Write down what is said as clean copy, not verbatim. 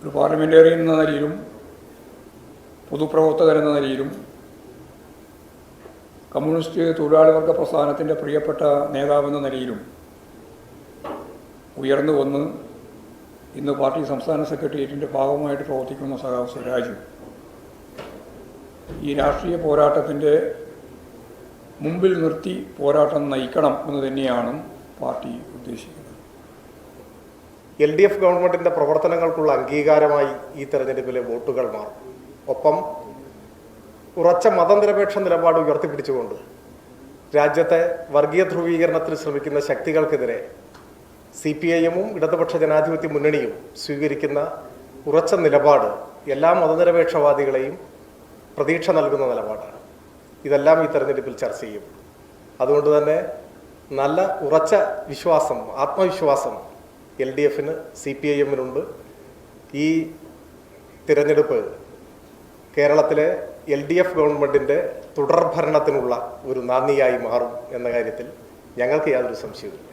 ഒരു പാർലമെൻറ്റേറിയൻ എന്ന നിലയിലും പൊതുപ്രവർത്തകൻ എന്ന നിലയിലും കമ്മ്യൂണിസ്റ്റ് തൊഴിലാളി വർഗ പ്രസ്ഥാനത്തിൻ്റെ പ്രിയപ്പെട്ട നേതാവെന്ന നിലയിലും ഉയർന്നു വന്ന് ഇന്ന് പാർട്ടി സംസ്ഥാന സെക്രട്ടേറിയറ്റിൻ്റെ ഭാഗമായിട്ട് പ്രവർത്തിക്കുന്ന സഖാവ് സ്വരാജ് ഈ രാഷ്ട്രീയ പോരാട്ടത്തിൻ്റെ മുമ്പിൽ നിർത്തി പോരാട്ടം നയിക്കണം എന്ന് തന്നെയാണ് പാർട്ടി ഉദ്ദേശിക്കുന്നത്. LDF ഗവൺമെൻറ്റിൻ്റെ പ്രവർത്തനങ്ങൾക്കുള്ള അംഗീകാരമായി ഈ തെരഞ്ഞെടുപ്പിലെ വോട്ടുകൾ മാറും. ഒപ്പം ഉറച്ച മതനിരപേക്ഷ നിലപാട് ഉയർത്തിപ്പിടിച്ചുകൊണ്ട് രാജ്യത്തെ വർഗീയ ധ്രുവീകരണത്തിന് ശ്രമിക്കുന്ന ശക്തികൾക്കെതിരെ CPIM-ഉം ഇടതുപക്ഷ ജനാധിപത്യ മുന്നണിയും സ്വീകരിക്കുന്ന ഉറച്ച നിലപാട് എല്ലാ മതനിരപേക്ഷവാദികളെയും പ്രതീക്ഷ നൽകുന്ന നിലപാടാണ്. ഇതെല്ലാം ഈ തെരഞ്ഞെടുപ്പിൽ ചർച്ച ചെയ്യും. അതുകൊണ്ട് തന്നെ നല്ല ഉറച്ച വിശ്വാസം, ആത്മവിശ്വാസം LDF-ന് CPIM-നുണ്ട്. ഈ തിരഞ്ഞെടുപ്പ് കേരളത്തിലെ LDF ഗവൺമെൻറ്റിൻ്റെ തുടർഭരണത്തിനുള്ള ഒരു നാന്ദിയായി മാറും എന്ന കാര്യത്തിൽ ഞങ്ങൾക്ക് യാതൊരു സംശയവുമില്ല.